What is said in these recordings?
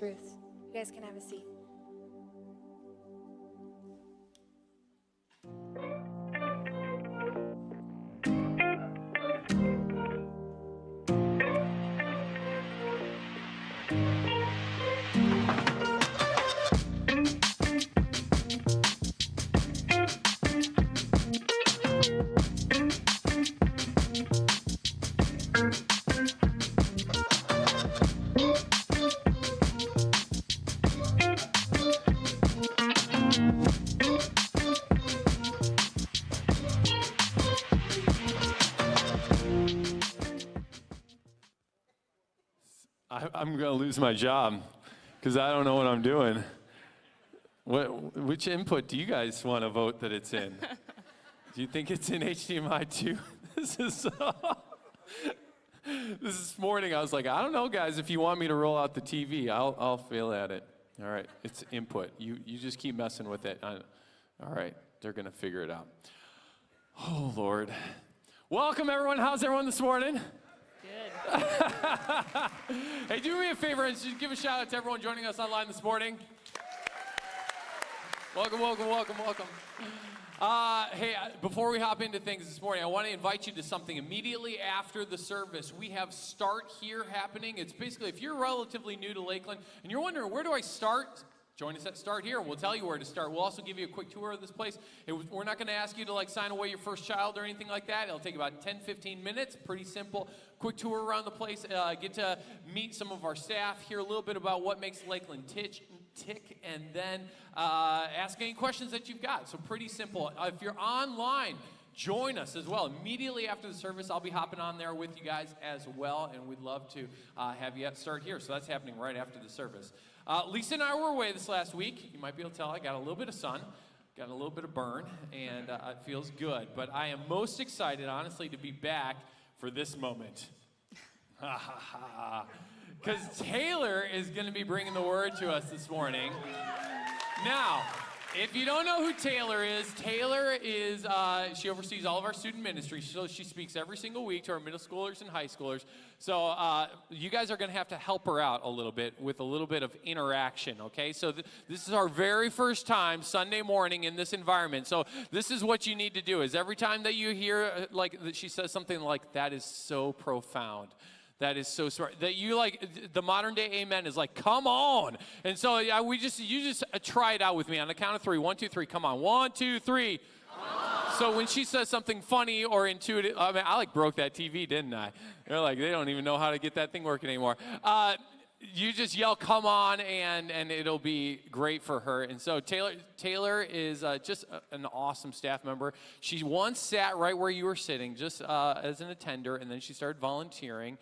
Ruth. You guys can have a seat. I'm going to lose my job because I don't know what I'm doing. Which input do you guys want to vote that it's in? Do you think it's in HDMI 2? This morning I was like, I don't know, guys. If you want me to roll out the TV, I'll fail at it. All right, it's input. You just keep messing with it. All right, they're going to figure it out. Oh, Lord. Welcome, everyone. How's everyone this morning? Good. Hey, do me a favor and just give a shout out to everyone joining us online this morning. Welcome, welcome, welcome, welcome. Hey, before we hop into things this morning, I want to invite you to something immediately after the service. We have Start Here happening. It's basically, if you're relatively new to Lakeland and you're wondering, where do I start? Join us at Start Here. We'll tell you where to start. We'll also give you a quick tour of this place. We're not going to ask you to sign away your first child or anything like that. It'll take about 10, 15 minutes. Pretty simple. Quick tour around the place. Get to meet some of our staff, hear a little bit about what makes Lakeland tick, and then ask any questions that you've got. So pretty simple. If you're online, join us as well. Immediately after the service, I'll be hopping on there with you guys as well, and we'd love to have you Start Here. So that's happening right after the service. Lisa and I were away this last week. You might be able to tell I got a little bit of sun, got a little bit of burn, and it feels good. But I am most excited, honestly, to be back for this moment. Because Taylor is going to be bringing the word to us this morning. Now, if you don't know who Taylor is, she oversees all of our student ministry. So she speaks every single week to our middle schoolers and high schoolers. So you guys are going to have to help her out a little bit with a little bit of interaction, okay? So this is our very first time Sunday morning in this environment. So this is what you need to do is every time that you hear that she says something like, that is so profound. That is so smart. That you the modern day amen is come on. And so you just try it out with me on the count of 3. 1, 2, 3. Come on. 1, 2, 3. So when she says something funny or intuitive, I broke that TV, didn't I? They're they don't even know how to get that thing working anymore. You just yell, come on, and it'll be great for her. And so Taylor is just an awesome staff member. She once sat right where you were sitting, just as an attender, and then she started volunteering.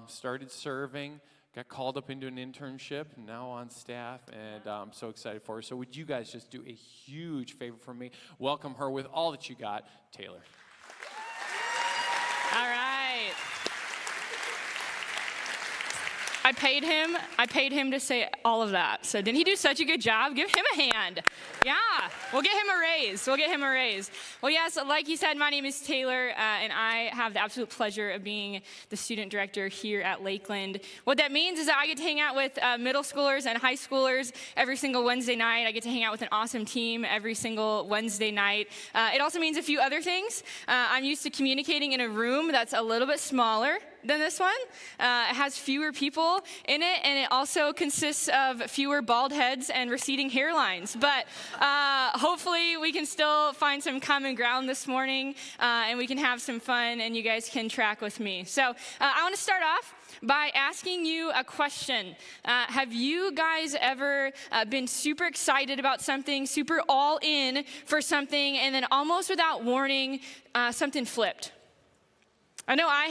Started serving, got called up into an internship, now on staff, and I'm so excited for her. So would you guys just do a huge favor for me? Welcome her with all that you got, Taylor. All right. I paid him to say all of that. So didn't he do such a good job? Give him a hand. Yeah, we'll get him a raise. Well, yes, like he said, my name is Taylor, and I have the absolute pleasure of being the student director here at Lakeland. What that means is that I get to hang out with middle schoolers and high schoolers every single Wednesday night. I get to hang out with an awesome team every single Wednesday night. It also means a few other things. I'm used to communicating in a room that's a little bit smaller than this one. It has fewer people in it, and it also consists of fewer bald heads and receding hairlines. But hopefully we can still find some common ground this morning, and we can have some fun, and you guys can track with me. So I want to start off by asking you a question. Have you guys ever been super excited about something, super all in for something, and then almost without warning, something flipped? I know I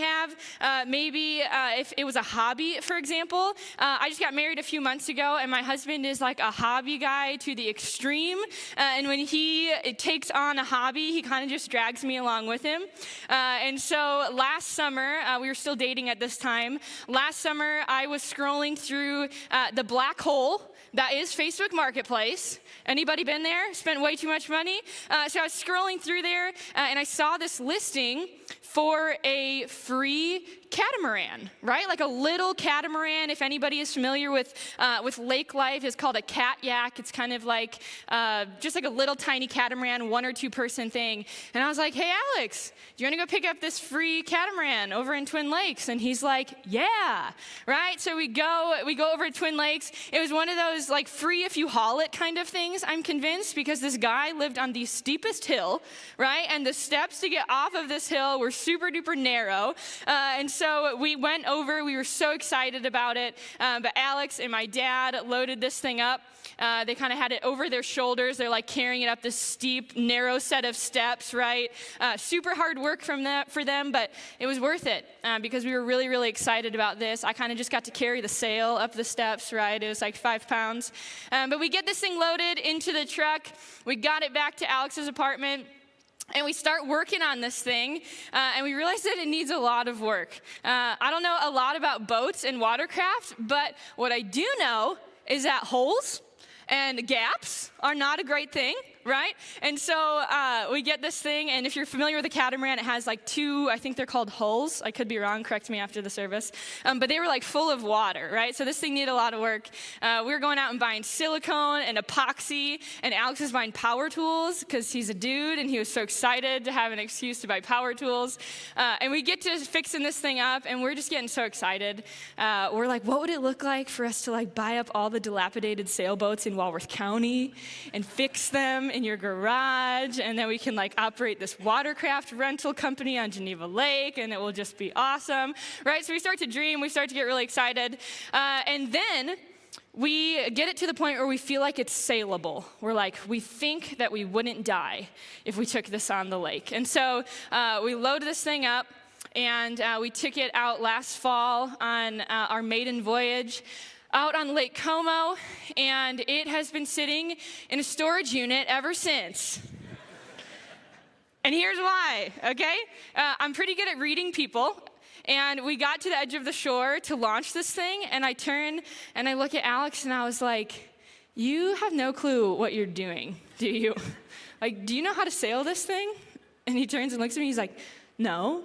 have. Maybe if it was a hobby, for example. I just got married a few months ago, and my husband is a hobby guy to the extreme. And when he takes on a hobby, he kind of just drags me along with him. And so last summer, we were still dating at this time. Last summer, I was scrolling through the black hole that is Facebook Marketplace. Anybody been there? Spent way too much money? So I was scrolling through there, and I saw this listing for a free catamaran, right? Like a little catamaran. If anybody is familiar with lake life, it's called a cat-yak. It's kind of like just like a little tiny catamaran, 1 or 2 person thing. And I was like, hey, Alex, do you want to go pick up this free catamaran over in Twin Lakes? And he's like, yeah, right? So we go over to Twin Lakes. It was one of those like free if you haul it kind of things, I'm convinced, because this guy lived on the steepest hill, right? And the steps to get off of this hill were super duper narrow. And so we went over. We were so excited about it. But Alex and my dad loaded this thing up. They kind of had it over their shoulders. They're like carrying it up this steep, narrow set of steps, right? Super hard work for them, but it was worth it because we were really, really excited about this. I kind of just got to carry the sail up the steps, right? It was like 5 pounds. But we get this thing loaded into the truck. We got it back to Alex's apartment. And we start working on this thing, and we realize that it needs a lot of work. I don't know a lot about boats and watercraft, but what I do know is that holes and gaps are not a great thing, right? And so we get this thing, and if you're familiar with a catamaran, it has like 2, I think they're called hulls. I could be wrong, correct me after the service. But they were like full of water, right? So this thing needed a lot of work. We were going out and buying silicone and epoxy, and Alex was buying power tools because he's a dude, and he was so excited to have an excuse to buy power tools. And we get to fixing this thing up, and we're just getting so excited. We're like, what would it look like for us to like buy up all the dilapidated sailboats in Walworth County and fix them in your garage, and then we can like operate this watercraft rental company on Geneva Lake, and it will just be awesome, right? So we start to dream, we start to get really excited, and then we get it to the point where we feel like it's sailable. We're like, we think that we wouldn't die if we took this on the lake. And so we load this thing up, and we took it out last fall on our maiden voyage out on Lake Como, and it has been sitting in a storage unit ever since. And here's why, okay? I'm pretty good at reading people, and we got to the edge of the shore to launch this thing, and I turn and I look at Alex, and I was like, you have no clue what you're doing, do you? Like, do you know how to sail this thing? And he turns and looks at me, he's like, no,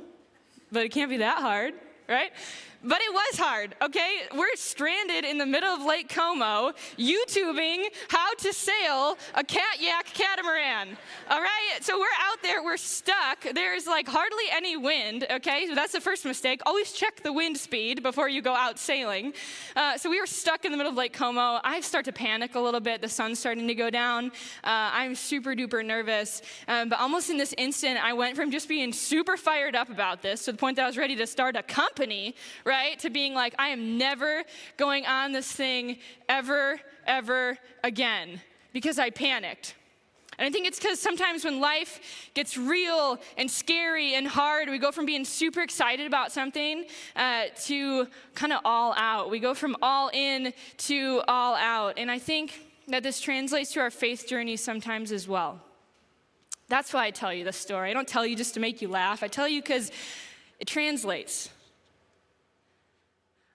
but it can't be that hard, right? But it was hard, okay? We're stranded in the middle of Lake Como, YouTubing how to sail a cat-yak catamaran, all right? So we're out there, we're stuck. There's like hardly any wind, okay? So that's the first mistake. Always check the wind speed before you go out sailing. So we were stuck in the middle of Lake Como. I start to panic a little bit. The sun's starting to go down. I'm super duper nervous. But almost in this instant, I went from just being super fired up about this to the point that I was ready to start a company, right, to being like, I am never going on this thing ever again, because I panicked. And I think it's because sometimes when life gets real and scary and hard, we go from being super excited about something to kind of all out. We go from all in to all out. And I think that this translates to our faith journey sometimes as well. That's why I tell you this story. I don't tell you just to make you laugh. I tell you because it translates.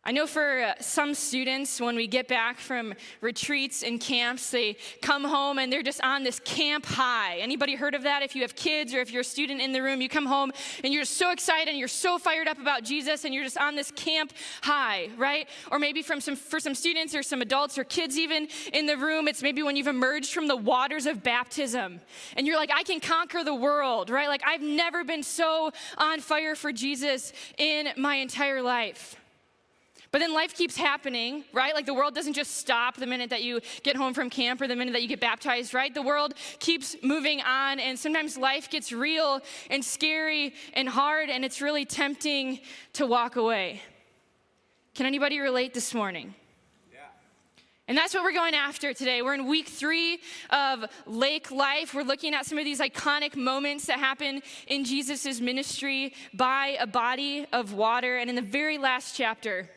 I know for some students, when we get back from retreats and camps, they come home and they're just on this camp high. Anybody heard of that? If you have kids or if you're a student in the room, you come home and you're so excited and you're so fired up about Jesus and you're just on this camp high, right? Or maybe for some students or some adults or kids even in the room, it's maybe when you've emerged from the waters of baptism and you're like, I can conquer the world, right? Like I've never been so on fire for Jesus in my entire life. But then life keeps happening, right? Like the world doesn't just stop the minute that you get home from camp or the minute that you get baptized, right? The world keeps moving on, and sometimes life gets real and scary and hard, and it's really tempting to walk away. Can anybody relate this morning? Yeah. And that's what we're going after today. We're in week 3 of Lake Life. We're looking at some of these iconic moments that happen in Jesus' ministry by a body of water. And in the very last chapter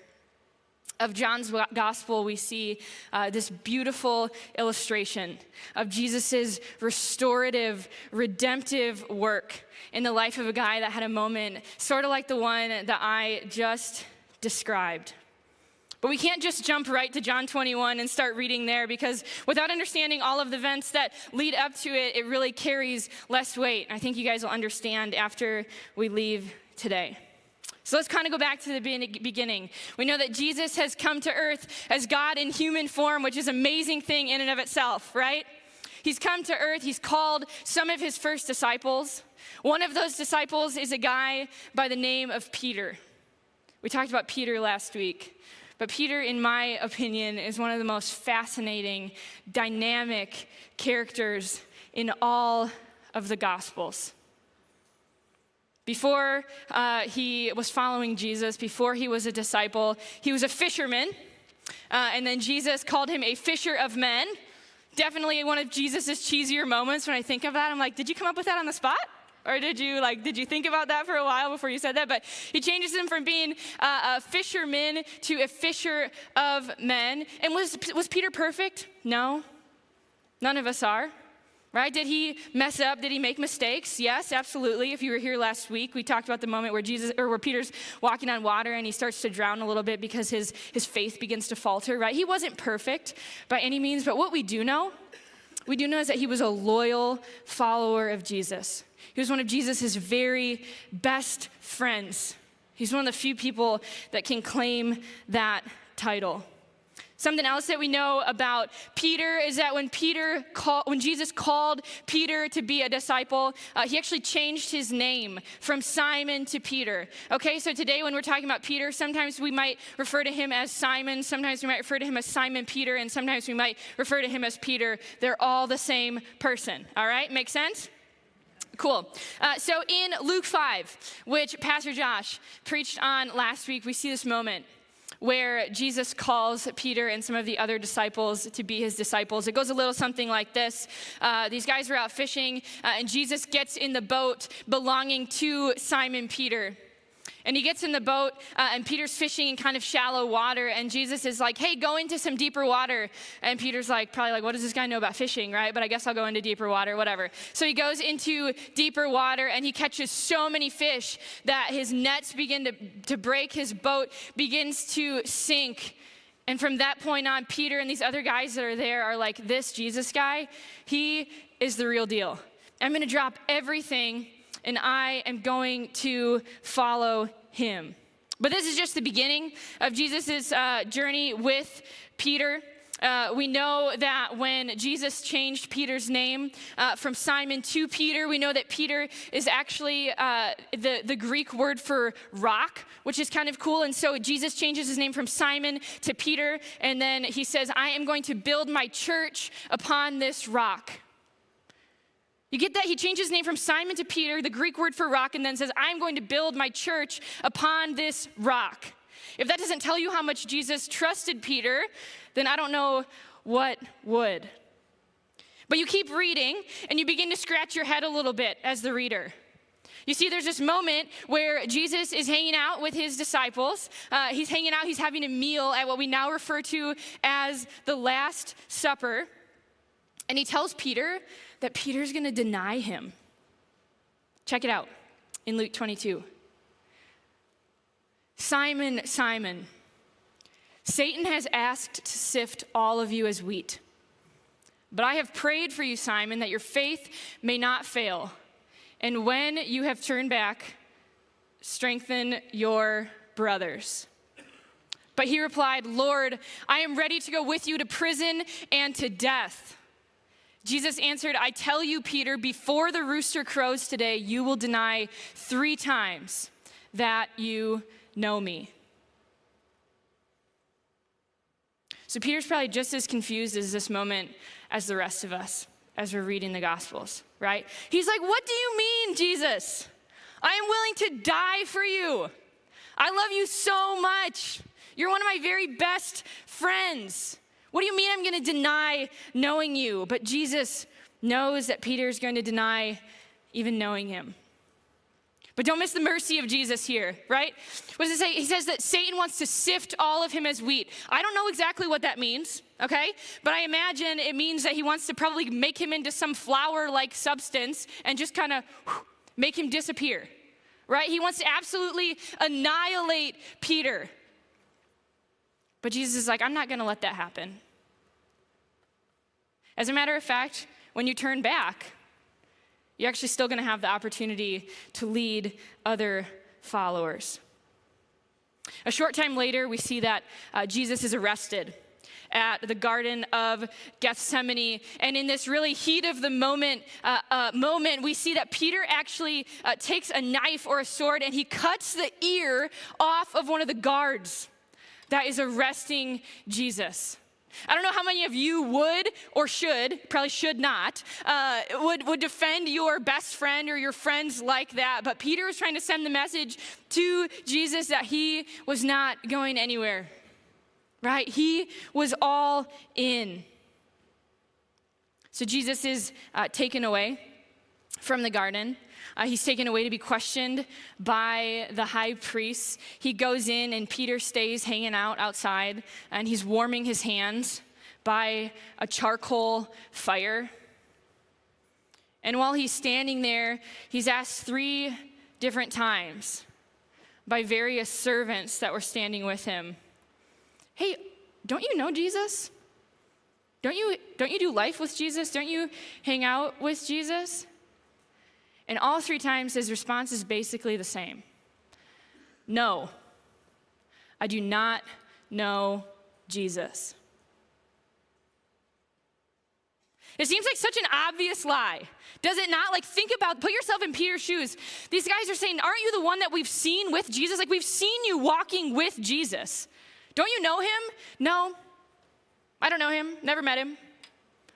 of John's gospel, we see this beautiful illustration of Jesus' restorative, redemptive work in the life of a guy that had a moment sort of like the one that I just described. But we can't just jump right to John 21 and start reading there, because without understanding all of the events that lead up to it, it really carries less weight. I think you guys will understand after we leave today. So let's kind of go back to the beginning. We know that Jesus has come to earth as God in human form, which is an amazing thing in and of itself, right? He's come to earth. He's called some of his first disciples. One of those disciples is a guy by the name of Peter. We talked about Peter last week. But Peter, in my opinion, is one of the most fascinating, dynamic characters in all of the Gospels. Before he was following Jesus, before he was a disciple, he was a fisherman. And then Jesus called him a fisher of men. Definitely one of Jesus' cheesier moments when I think of that. I'm like, did you come up with that on the spot? Or did you think about that for a while before you said that? But he changes him from being a fisherman to a fisher of men. And was Peter perfect? No. None of us are. Right? Did he mess up? Did he make mistakes? Yes, absolutely. If you were here last week, we talked about the moment where Peter's walking on water and he starts to drown a little bit because his faith begins to falter, right? He wasn't perfect by any means, but what we do know is that he was a loyal follower of Jesus. He was one of Jesus' very best friends. He's one of the few people that can claim that title. Something else that we know about Peter is that when Jesus called Peter to be a disciple, he actually changed his name from Simon to Peter. Okay, so today when we're talking about Peter, sometimes we might refer to him as Simon, sometimes we might refer to him as Simon Peter, and sometimes we might refer to him as Peter. They're all the same person, all right? Make sense? Cool. So in Luke 5, which Pastor Josh preached on last week, we see this moment where Jesus calls Peter and some of the other disciples to be his disciples. It goes a little something like this. These guys were out fishing, and Jesus gets in the boat belonging to Simon Peter. And he gets in the boat, and Peter's fishing in kind of shallow water, and Jesus is like, hey, go into some deeper water. And Peter's probably like, what does this guy know about fishing, right? But I guess I'll go into deeper water, whatever. So he goes into deeper water, and he catches so many fish that his nets begin to break. His boat begins to sink. And from that point on, Peter and these other guys that are there are like, this Jesus guy, he is the real deal. I'm going to drop everything and I am going to follow him. But this is just the beginning of Jesus' journey with Peter. We know that when Jesus changed Peter's name from Simon to Peter, we know that Peter is actually the Greek word for rock, which is kind of cool. And so Jesus changes his name from Simon to Peter, and then he says, I am going to build my church upon this rock. You get that? He changed his name from Simon to Peter, the Greek word for rock, and then says, I'm going to build my church upon this rock. If that doesn't tell you how much Jesus trusted Peter, then I don't know what would. But you keep reading, and you begin to scratch your head a little bit as the reader. You see, there's this moment where Jesus is hanging out with his disciples. He's hanging out, he's having a meal at what we now refer to as the Last Supper. And he tells Peter that Peter's going to deny him. Check it out in Luke 22. Simon, Simon, Satan has asked to sift all of you as wheat. But I have prayed for you, Simon, that your faith may not fail. And when you have turned back, strengthen your brothers. But he replied, Lord, I am ready to go with you to prison and to death. Jesus answered, I tell you, Peter, before the rooster crows today, you will deny 3 times that you know me. So Peter's probably just as confused as this moment as the rest of us as we're reading the Gospels, right? He's like, what do you mean, Jesus? I am willing to die for you. I love you so much. You're one of my very best friends. What do you mean I'm going to deny knowing you? But Jesus knows that Peter's going to deny even knowing him. But don't miss the mercy of Jesus here, right? What does it say? He says that Satan wants to sift all of him as wheat. I don't know exactly what that means, okay? But I imagine it means that he wants to probably make him into some flour-like substance and just kind of make him disappear, right? He wants to absolutely annihilate Peter. But Jesus is like, I'm not going to let that happen. As a matter of fact, when you turn back, you're actually still going to have the opportunity to lead other followers. A short time later, we see that Jesus is arrested at the Garden of Gethsemane. And in this really heat of the moment, we see that Peter actually takes a knife or a sword and he cuts the ear off of one of the guards that is arresting Jesus. I don't know how many of you would or should, probably should not, would defend your best friend or your friends like that. But Peter was trying to send the message to Jesus that he was not going anywhere, right? He was all in. So Jesus is taken away from the garden. He's taken away to be questioned by the high priest. He goes in and Peter stays hanging out outside and he's warming his hands by a charcoal fire. And while he's standing there, he's asked 3 different times by various servants that were standing with him, "Hey, don't you know Jesus? Don't you do life with Jesus? Don't you hang out with Jesus?" And all 3 times his response is basically the same. "No, I do not know Jesus." It seems like such an obvious lie. Does it not? Like, put yourself in Peter's shoes. These guys are saying, "Aren't you the one that we've seen with Jesus? Like, we've seen you walking with Jesus. Don't you know him?" "No, I don't know him, never met him."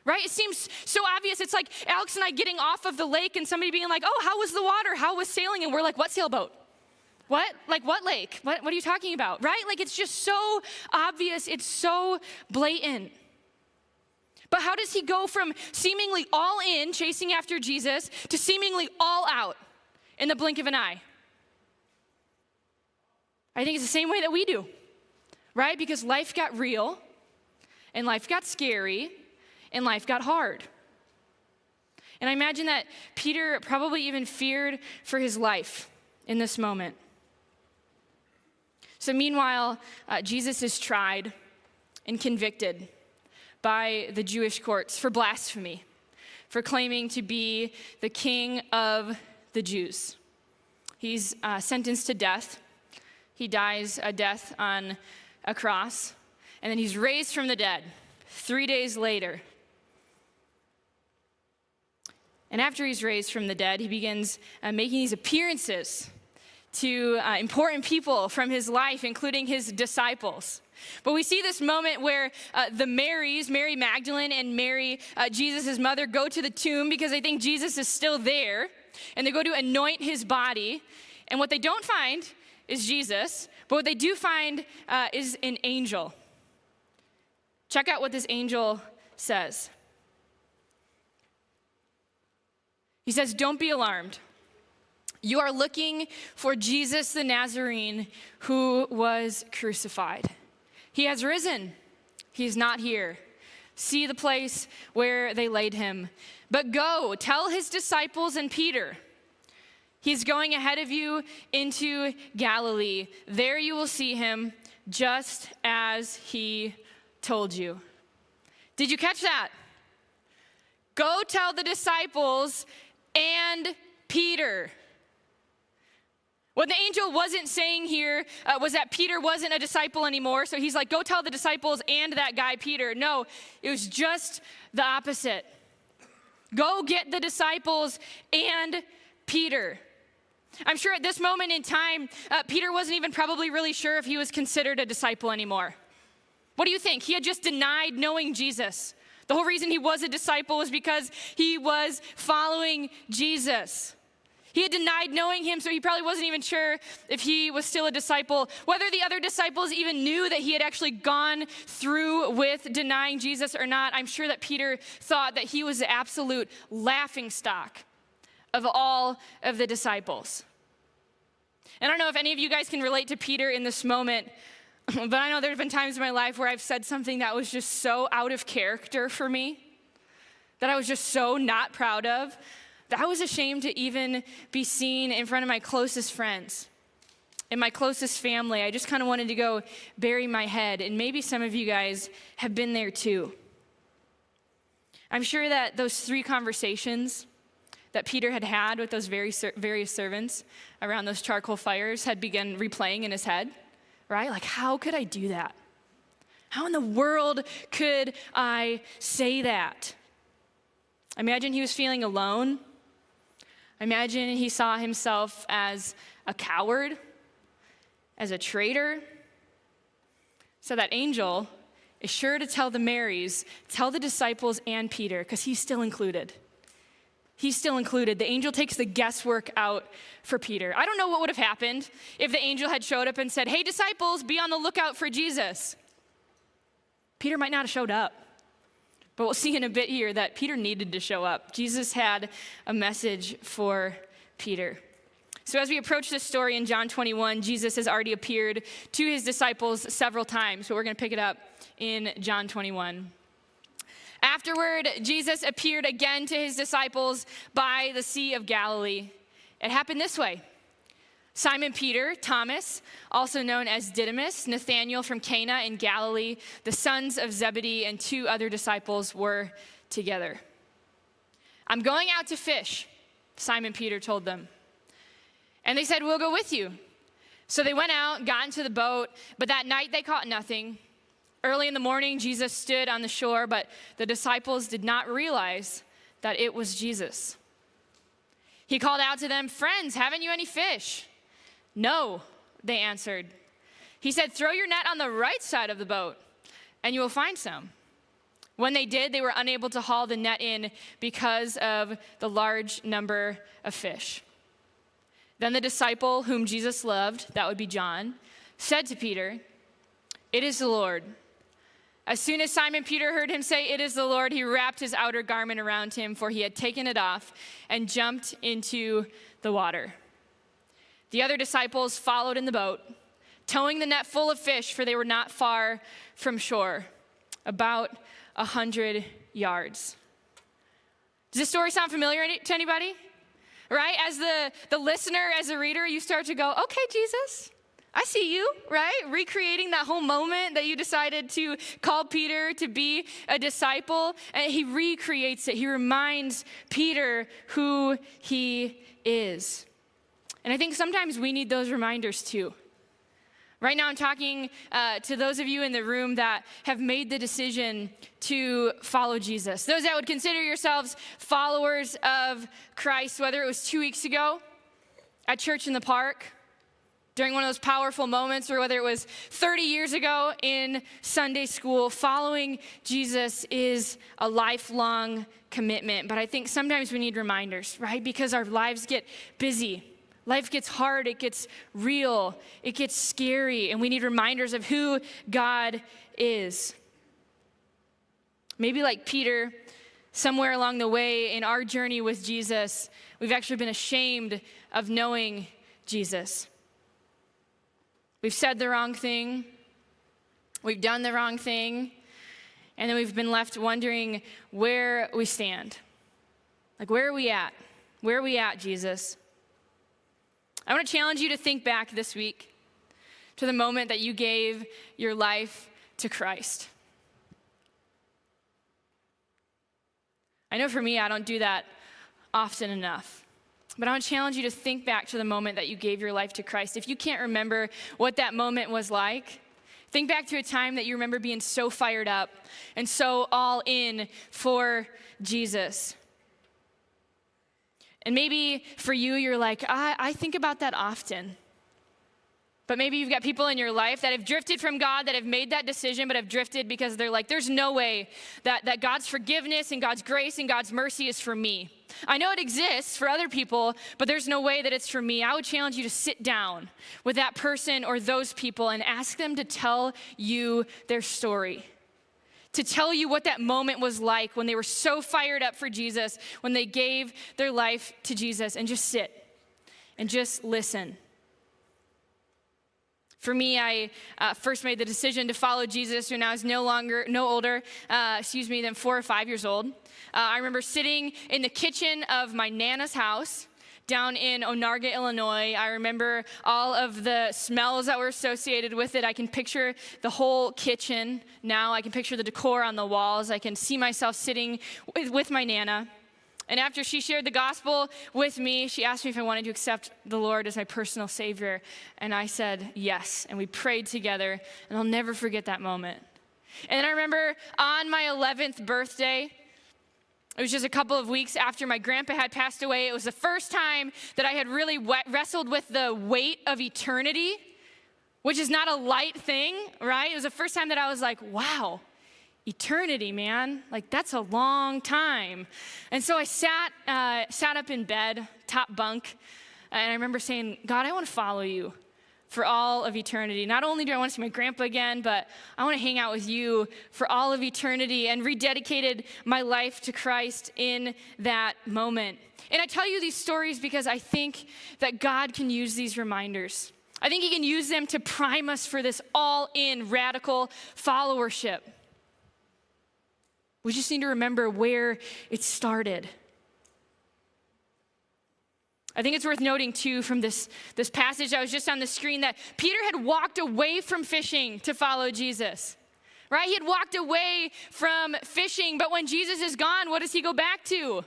Right? It seems so obvious. It's like Alex and I getting off of the lake and somebody being like, "Oh, how was the water? How was sailing?" And we're like, "What sailboat? What? Like, what lake? What are you talking about?" Right? Like, it's just so obvious. It's so blatant. But how does he go from seemingly all in, chasing after Jesus, to seemingly all out in the blink of an eye? I think it's the same way that we do, right? Because life got real, and life got scary, and life got hard. And I imagine that Peter probably even feared for his life in this moment. So meanwhile, Jesus is tried and convicted by the Jewish courts for blasphemy, for claiming to be the king of the Jews. He's sentenced to death. He dies a death on a cross, and then he's raised from the dead 3 days later. And after he's raised from the dead, he begins making these appearances to important people from his life, including his disciples. But we see this moment where the Marys, Mary Magdalene and Mary, Jesus' mother, go to the tomb because they think Jesus is still there, and they go to anoint his body. And what they don't find is Jesus, but what they do find is an angel. Check out what this angel says. He says, "Don't be alarmed. You are looking for Jesus the Nazarene who was crucified. He has risen. He is not here. See the place where they laid him. But go, tell his disciples and Peter, he's going ahead of you into Galilee. There you will see him just as he told you." Did you catch that? Go tell the disciples and Peter. What the angel wasn't saying here was that Peter wasn't a disciple anymore. So he's like, "Go tell the disciples and that guy Peter." No, it was just the opposite. Go get the disciples and Peter. I'm sure at this moment in time, Peter wasn't even probably really sure if he was considered a disciple anymore. What do you think? He had just denied knowing Jesus. The whole reason he was a disciple was because he was following Jesus. He had denied knowing him, so he probably wasn't even sure if he was still a disciple. Whether the other disciples even knew that he had actually gone through with denying Jesus or not, I'm sure that Peter thought that he was the absolute laughingstock of all of the disciples. And I don't know if any of you guys can relate to Peter in this moment, but I know there have been times in my life where I've said something that was just so out of character for me, that I was just so not proud of, that I was ashamed to even be seen in front of my closest friends and my closest family. I just kind of wanted to go bury my head, and maybe some of you guys have been there too. I'm sure that those 3 conversations that Peter had had with those various servants around those charcoal fires had begun replaying in his head right? Like, how could I do that? How in the world could I say that? I imagine he was feeling alone. I imagine he saw himself as a coward, as a traitor. So that angel is sure to tell the Marys, tell the disciples and Peter, because he's still included. He's still included. The angel takes the guesswork out for Peter. I don't know what would have happened if the angel had showed up and said, hey, disciples, be on the lookout for Jesus. Peter might not have showed up. But we'll see in a bit here that Peter needed to show up. Jesus had a message for Peter. So as we approach this story in John 21, Jesus has already appeared to his disciples several times, but we're going to pick it up in John 21. Afterward, Jesus appeared again to his disciples by the Sea of Galilee. It happened this way. Simon Peter, Thomas, also known as Didymus, Nathanael from Cana in Galilee, the sons of Zebedee, and 2 other disciples were together. I'm going out to fish, Simon Peter told them. And they said, we'll go with you. So they went out, got into the boat, but that night they caught nothing. Early in the morning, Jesus stood on the shore, but the disciples did not realize that it was Jesus. He called out to them, friends, haven't you any fish? No, they answered. He said, throw your net on the right side of the boat, and you will find some. When they did, they were unable to haul the net in because of the large number of fish. Then the disciple whom Jesus loved, that would be John, said to Peter, it is the Lord. As soon as Simon Peter heard him say, it is the Lord, he wrapped his outer garment around him, for he had taken it off, and jumped into the water. The other disciples followed in the boat, towing the net full of fish, for they were not far from shore, about 100 yards. Does this story sound familiar to anybody? Right? As the listener, as a reader, you start to go, okay, Jesus, I see you, right? Recreating that whole moment that you decided to call Peter to be a disciple. And he recreates it. He reminds Peter who he is. And I think sometimes we need those reminders too. Right now I'm talking to those of you in the room that have made the decision to follow Jesus. Those that would consider yourselves followers of Christ, whether it was 2 weeks ago at church in the park, during one of those powerful moments, or whether it was 30 years ago in Sunday school. Following Jesus is a lifelong commitment. But I think sometimes we need reminders, right? Because our lives get busy. Life gets hard, it gets real, it gets scary, and we need reminders of who God is. Maybe like Peter, somewhere along the way in our journey with Jesus, we've actually been ashamed of knowing Jesus. We've said the wrong thing, we've done the wrong thing, and then we've been left wondering where we stand. Like, where are we at? Where are we at, Jesus? I want to challenge you to think back this week to the moment that you gave your life to Christ. I know for me, I don't do that often enough. But I want to challenge you to think back to the moment that you gave your life to Christ. If you can't remember what that moment was like, think back to a time that you remember being so fired up and so all in for Jesus. And maybe for you, you're like, I think about that often. But maybe you've got people in your life that have drifted from God, that have made that decision, but have drifted because they're like, there's no way that God's forgiveness and God's grace and God's mercy is for me. I know it exists for other people, but there's no way that it's for me. I would challenge you to sit down with that person or those people and ask them to tell you their story. To tell you what that moment was like when they were so fired up for Jesus, when they gave their life to Jesus, and just sit and just listen. For me, I first made the decision to follow Jesus when I was no older than 4 or 5 years old. I remember sitting in the kitchen of my Nana's house down in Onarga, Illinois. I remember all of the smells that were associated with it. I can picture the whole kitchen now. I can picture the decor on the walls. I can see myself sitting with my Nana. And after she shared the gospel with me, she asked me if I wanted to accept the Lord as my personal Savior. And I said yes. And we prayed together. And I'll never forget that moment. And then I remember on my 11th birthday, it was just a couple of weeks after my grandpa had passed away. It was the first time that I had really wrestled with the weight of eternity, which is not a light thing, right? It was the first time that I was like, wow. Eternity, man, like that's a long time. And so I sat up in bed, top bunk, and I remember saying, God, I want to follow you for all of eternity. Not only do I want to see my grandpa again, but I want to hang out with you for all of eternity, and rededicated my life to Christ in that moment. And I tell you these stories because I think that God can use these reminders. I think he can use them to prime us for this all-in radical followership. We just need to remember where it started. I think it's worth noting, too, from this passage that was just on the screen, that Peter had walked away from fishing to follow Jesus, right? He had walked away from fishing, but when Jesus is gone, what does he go back to?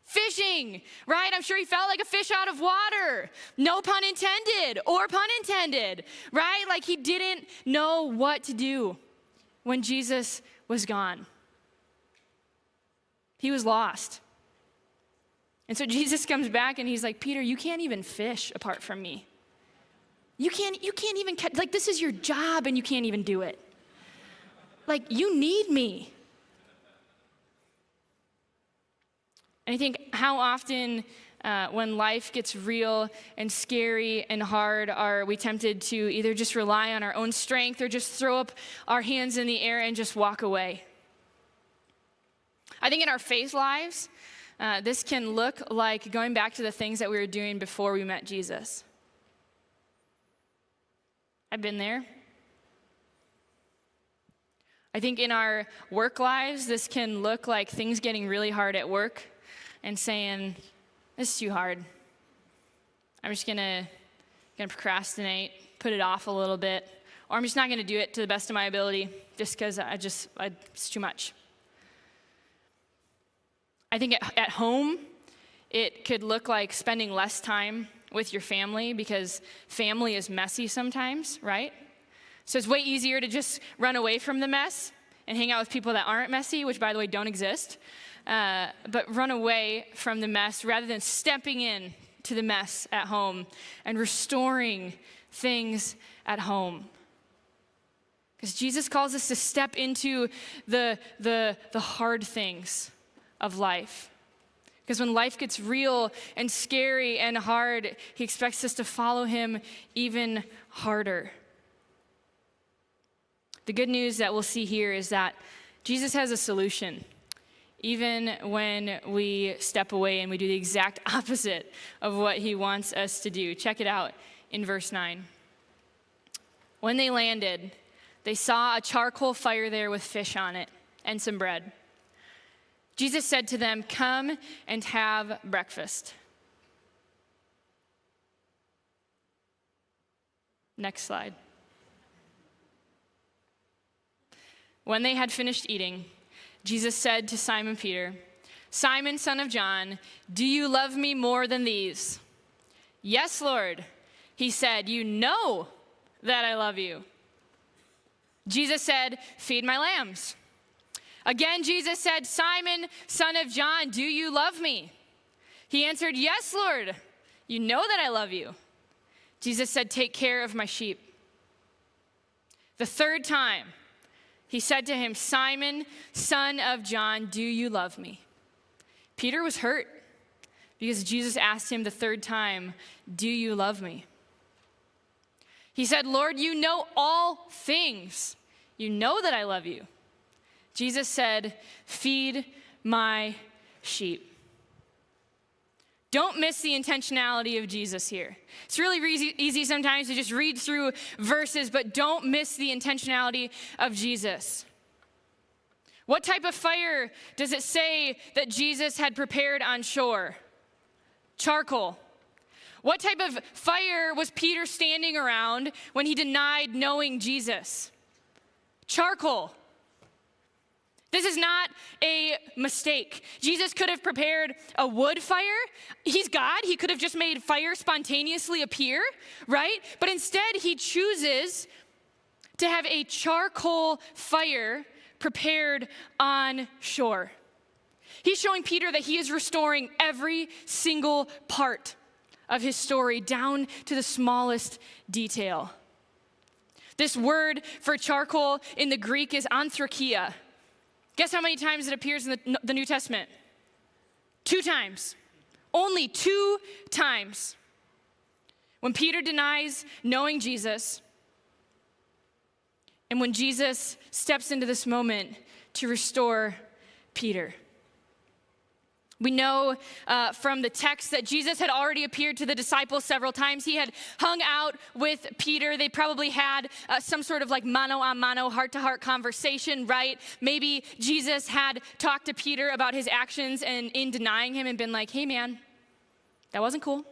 Fishing, right? I'm sure he felt like a fish out of water. No pun intended, or pun intended, right? Like he didn't know what to do when Jesus was gone. He was lost. And so Jesus comes back and he's like, Peter, you can't even fish apart from me. You can't even catch, like this is your job and you can't even do it. Like you need me. And I think how often when life gets real and scary and hard, are we tempted to either just rely on our own strength or just throw up our hands in the air and just walk away? I think in our faith lives, this can look like going back to the things that we were doing before we met Jesus. I've been there. I think in our work lives, this can look like things getting really hard at work and saying, this is too hard. I'm just gonna procrastinate, put it off a little bit, or I'm just not gonna do it to the best of my ability just because it's too much. I think at home, it could look like spending less time with your family because family is messy sometimes, right? So it's way easier to just run away from the mess and hang out with people that aren't messy, which, by the way, don't exist. But run away from the mess rather than stepping in to the mess at home and restoring things at home. Because Jesus calls us to step into the hard things of life. Because when life gets real and scary and hard, he expects us to follow him even harder. The good news that we'll see here is that Jesus has a solution, even when we step away and we do the exact opposite of what he wants us to do. Check it out in verse 9. When they landed, they saw a charcoal fire there with fish on it and some bread. Jesus said to them, "Come and have breakfast." Next slide. When they had finished eating, Jesus said to Simon Peter, "Simon, son of John, do you love me more than these?" "Yes, Lord," he said, "you know that I love you." Jesus said, "Feed my lambs." Again, Jesus said, "Simon, son of John, do you love me?" He answered, "Yes, Lord, you know that I love you." Jesus said, "Take care of my sheep." The third time, he said to him, "Simon, son of John, do you love me?" Peter was hurt because Jesus asked him the third time, "Do you love me?" He said, "Lord, you know all things. You know that I love you." Jesus said, "Feed my sheep." Don't miss the intentionality of Jesus here. It's really easy sometimes to just read through verses, but don't miss the intentionality of Jesus. What type of fire does it say that Jesus had prepared on shore? Charcoal. What type of fire was Peter standing around when he denied knowing Jesus? Charcoal. This is not a mistake. Jesus could have prepared a wood fire. He's God. He could have just made fire spontaneously appear, right? But instead, he chooses to have a charcoal fire prepared on shore. He's showing Peter that he is restoring every single part of his story down to the smallest detail. This word for charcoal in the Greek is anthrakia. Guess how many times it appears in the New Testament? 2 times. Only 2 times. When Peter denies knowing Jesus, and when Jesus steps into this moment to restore Peter. We know from the text that Jesus had already appeared to the disciples several times. He had hung out with Peter. They probably had some sort of like mano-a-mano, heart-to-heart conversation, right? Maybe Jesus had talked to Peter about his actions and in denying him and been like, hey man, that wasn't cool.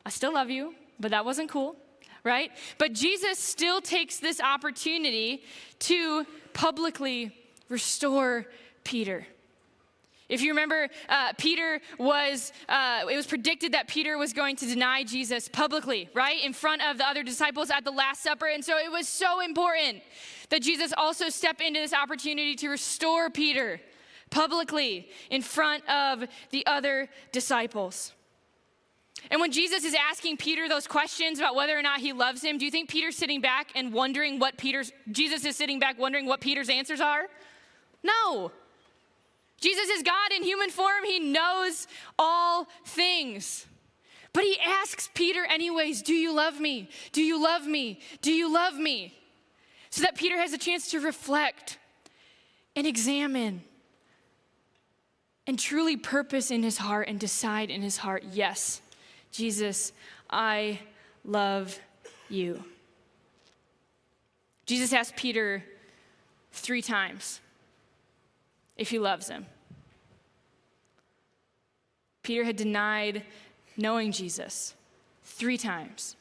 I still love you, but that wasn't cool, right? But Jesus still takes this opportunity to publicly restore Peter. If you remember, it was predicted that Peter was going to deny Jesus publicly, right? In front of the other disciples at the Last Supper. And so it was so important that Jesus also step into this opportunity to restore Peter publicly in front of the other disciples. And when Jesus is asking Peter those questions about whether or not he loves him, do you think Peter's sitting back and wondering Jesus is sitting back wondering what Peter's answers are? No. Jesus is God in human form. He knows all things. But he asks Peter anyways, do you love me? Do you love me? Do you love me? So that Peter has a chance to reflect and examine and truly purpose in his heart and decide in his heart, yes, Jesus, I love you. Jesus asked Peter 3 times if he loves him. Peter had denied knowing Jesus 3 times.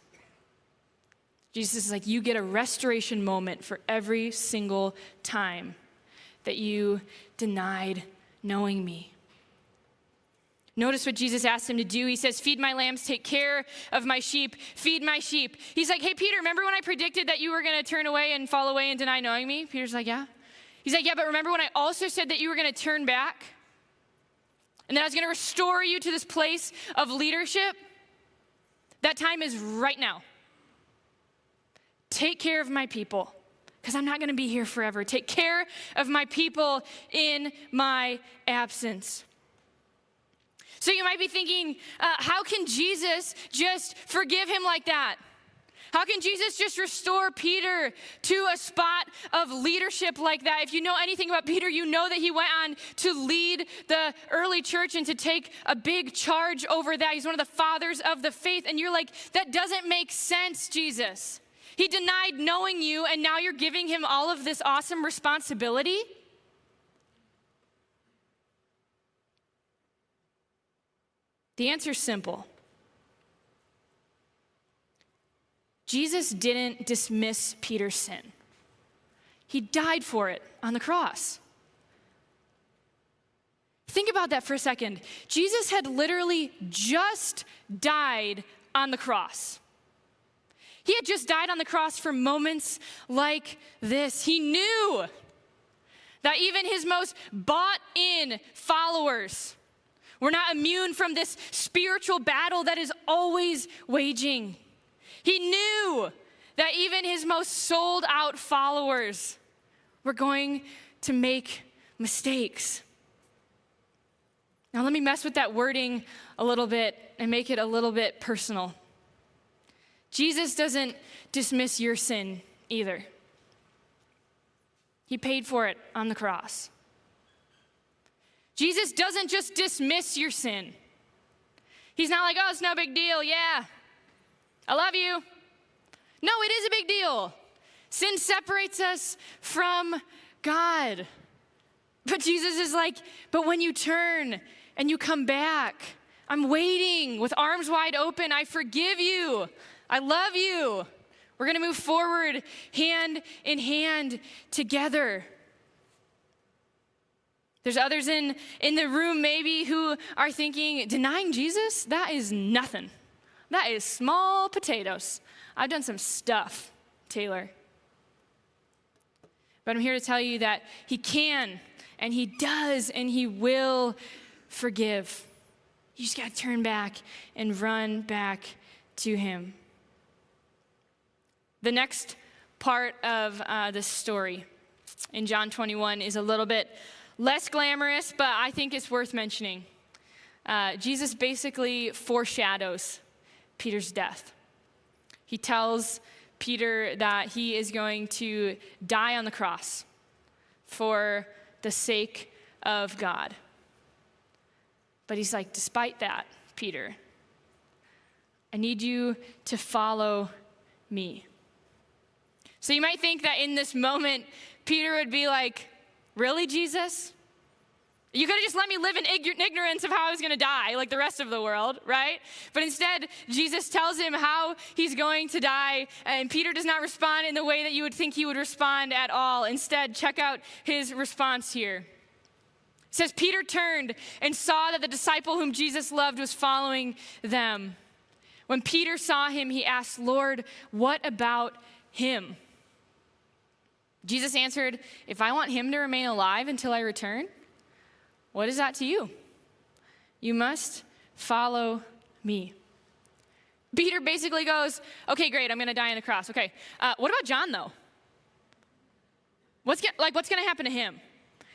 Jesus is like, you get a restoration moment for every single time that you denied knowing me. Notice what Jesus asked him to do. He says, feed my lambs, take care of my sheep, feed my sheep. He's like, hey, Peter, remember when I predicted that you were going to turn away and fall away and deny knowing me? Peter's like, yeah. He's like, yeah, but remember when I also said that you were going to turn back? And that I was going to restore you to this place of leadership? That time is right now. Take care of my people, because I'm not going to be here forever. Take care of my people in my absence. So you might be thinking, how can Jesus just forgive him like that? How can Jesus just restore Peter to a spot of leadership like that? If you know anything about Peter, you know that he went on to lead the early church and to take a big charge over that. He's one of the fathers of the faith. And you're like, that doesn't make sense, Jesus. He denied knowing you, and now you're giving him all of this awesome responsibility? The answer's simple. Jesus didn't dismiss Peter's sin. He died for it on the cross. Think about that for a second. Jesus had literally just died on the cross. He had just died on the cross for moments like this. He knew that even his most bought-in followers were not immune from this spiritual battle that is always waging. He knew that even his most sold-out followers were going to make mistakes. Now let me mess with that wording a little bit and make it a little bit personal. Jesus doesn't dismiss your sin either. He paid for it on the cross. Jesus doesn't just dismiss your sin. He's not like, oh, it's no big deal, yeah. I love you. No, it is a big deal. Sin separates us from God. But Jesus is like, but when you turn and you come back, I'm waiting with arms wide open. I forgive you. I love you. We're going to move forward hand in hand together. There's others in the room maybe who are thinking, denying Jesus? That is nothing. That is small potatoes. I've done some stuff, Taylor. But I'm here to tell you that he can, and he does, and he will forgive. You just got to turn back and run back to him. The next part of this story in John 21 is a little bit less glamorous, but I think it's worth mentioning. Jesus basically foreshadows Peter's death. He tells Peter that he is going to die on the cross for the sake of God. But he's like, despite that, Peter, I need you to follow me. So you might think that in this moment, Peter would be like, really, Jesus? You could have just let me live in ignorance of how I was going to die, like the rest of the world, right? But instead, Jesus tells him how he's going to die, and Peter does not respond in the way that you would think he would respond at all. Instead, check out his response here. It says, Peter turned and saw that the disciple whom Jesus loved was following them. When Peter saw him, he asked, Lord, what about him? Jesus answered, if I want him to remain alive until I return, what is that to you? You must follow me. Peter basically goes, okay, great, I'm going to die on the cross. Okay, what about John, though? What's going to happen to him?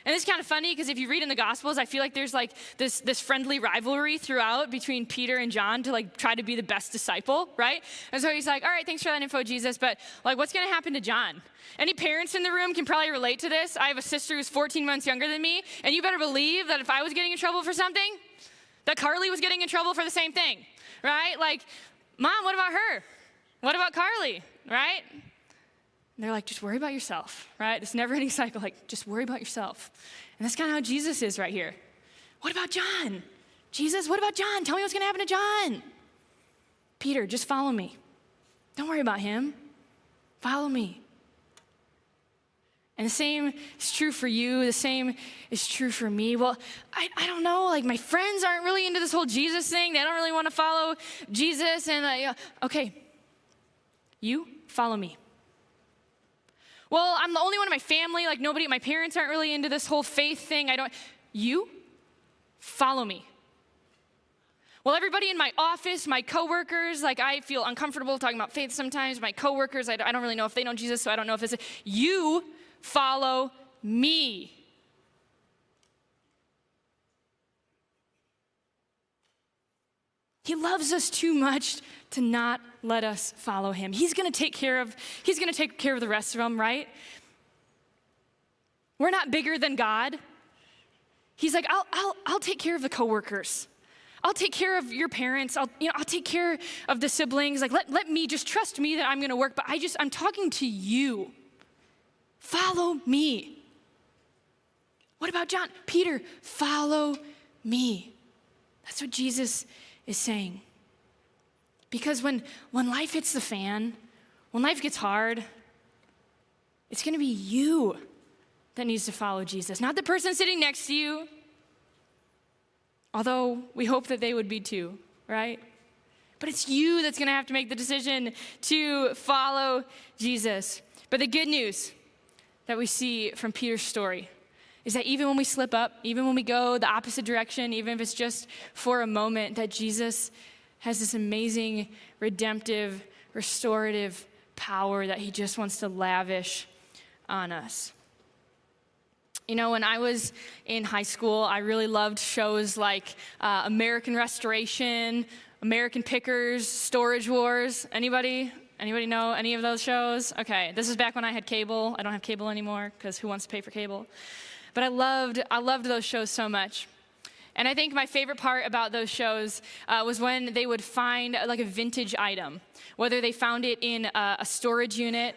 And it's kind of funny because if you read in the Gospels, I feel like there's like this friendly rivalry throughout between Peter and John to like try to be the best disciple, right? And so he's like, all right, thanks for that info, Jesus, but like what's going to happen to John? Any parents in the room can probably relate to this. I have a sister who's 14 months younger than me, and you better believe that if I was getting in trouble for something, that Carly was getting in trouble for the same thing, right? Like, Mom, what about her? What about Carly, right? And they're like, just worry about yourself, right? This never-ending cycle, like, just worry about yourself. And that's kind of how Jesus is right here. What about John? Jesus, what about John? Tell me what's going to happen to John. Peter, just follow me. Don't worry about him. Follow me. And the same is true for you. The same is true for me. Well, I don't know. Like, my friends aren't really into this whole Jesus thing. They don't really want to follow Jesus. And, okay, you follow me. Well, I'm the only one in my family, like my parents aren't really into this whole faith thing. You follow me. Well, everybody in my office, my coworkers, like I feel uncomfortable talking about faith sometimes. My coworkers, I don't really know if they know Jesus, so I don't know if it's, you follow me. He loves us too much to not let us follow him. He's going to take care of the rest of them, right? We're not bigger than God. He's like, I'll take care of the coworkers. I'll take care of your parents. I'll take care of the siblings. Like, let me just trust me that I'm going to work. But I'm talking to you. Follow me. What about John? Peter, follow me. That's what Jesus is saying. Because when life hits the fan, when life gets hard, it's going to be you that needs to follow Jesus, not the person sitting next to you. Although we hope that they would be too, right? But it's you that's going to have to make the decision to follow Jesus. But the good news that we see from Peter's story is that even when we slip up, even when we go the opposite direction, even if it's just for a moment, that Jesus has this amazing, redemptive, restorative power that he just wants to lavish on us. You know, when I was in high school, I really loved shows like American Restoration, American Pickers, Storage Wars. Anybody know any of those shows? Okay, this is back when I had cable. I don't have cable anymore because who wants to pay for cable? But I loved those shows so much. And I think my favorite part about those shows was when they would find like a vintage item, whether they found it in a storage unit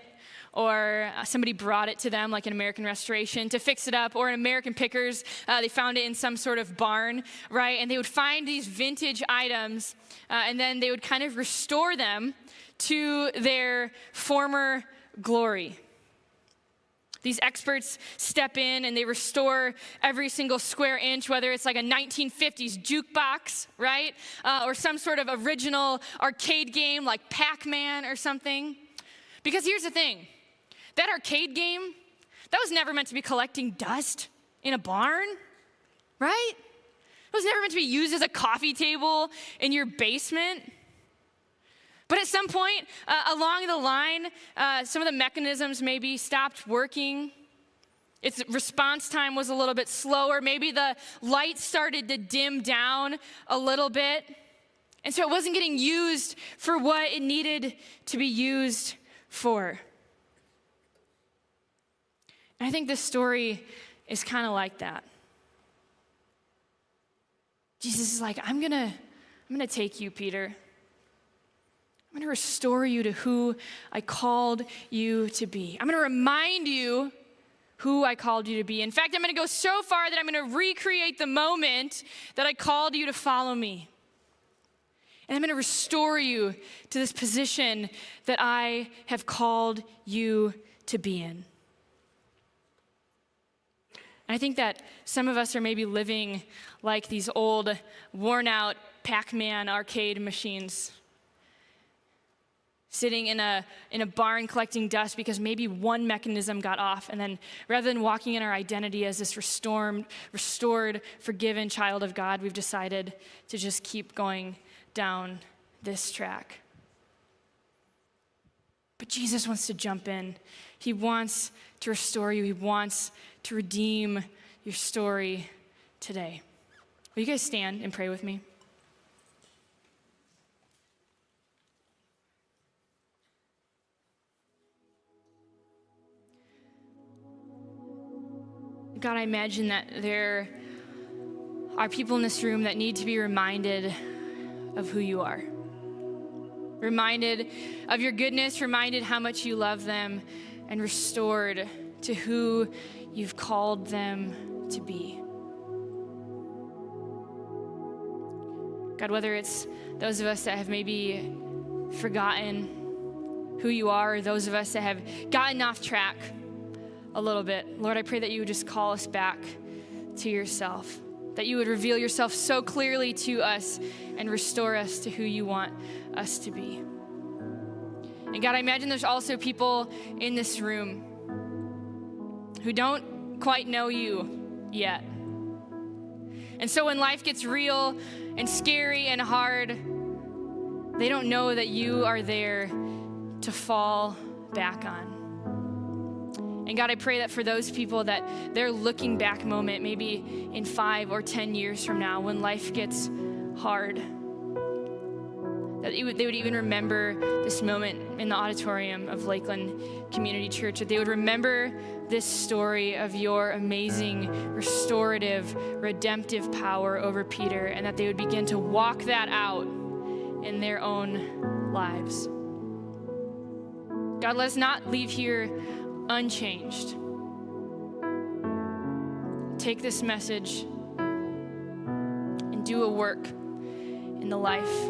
or somebody brought it to them, like an American Restoration, to fix it up, or in American Pickers, they found it in some sort of barn, right? And they would find these vintage items, and then they would kind of restore them to their former glory. These experts step in and they restore every single square inch, whether it's like a 1950s jukebox, right? Or some sort of original arcade game like Pac-Man or something. Because here's the thing, that arcade game, that was never meant to be collecting dust in a barn, right? It was never meant to be used as a coffee table in your basement. But at some point along the line, some of the mechanisms maybe stopped working. Its response time was a little bit slower. Maybe the light started to dim down a little bit. And so it wasn't getting used for what it needed to be used for. And I think this story is kind of like that. Jesus is like, I'm gonna take you, Peter. I'm gonna restore you to who I called you to be. I'm gonna remind you who I called you to be. In fact, I'm gonna go so far that I'm gonna recreate the moment that I called you to follow me. And I'm gonna restore you to this position that I have called you to be in. And I think that some of us are maybe living like these old, worn out Pac-Man arcade machines, sitting in a barn collecting dust because maybe one mechanism got off, and then rather than walking in our identity as this restored, forgiven child of God, we've decided to just keep going down this track. But Jesus wants to jump in. He wants to restore you. He wants to redeem your story today. Will you guys stand and pray with me? God, I imagine that there are people in this room that need to be reminded of who you are. Reminded of your goodness, reminded how much you love them, and restored to who you've called them to be. God, whether it's those of us that have maybe forgotten who you are, or those of us that have gotten off track a little bit, Lord, I pray that you would just call us back to yourself, that you would reveal yourself so clearly to us and restore us to who you want us to be. And God, I imagine there's also people in this room who don't quite know you yet. And so when life gets real and scary and hard, they don't know that you are there to fall back on. And God, I pray that for those people that their looking back moment, maybe in 5 or 10 years from now, when life gets hard, that they would even remember this moment in the auditorium of Lakeland Community Church, that they would remember this story of your amazing, restorative, redemptive power over Peter, and that they would begin to walk that out in their own lives. God, let us not leave here unchanged. Take this message and do a work in the life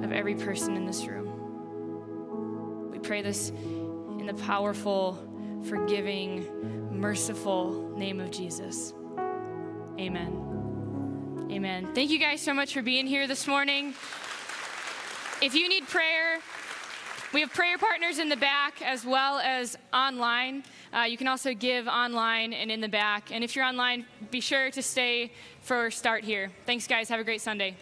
of every person in this room. We pray this in the powerful, forgiving, merciful name of Jesus. Amen. Amen. Thank you guys so much for being here this morning. If you need prayer, we have prayer partners in the back as well as online. You can also give online and in the back. And if you're online, be sure to stay for Start Here. Thanks, guys. Have a great Sunday.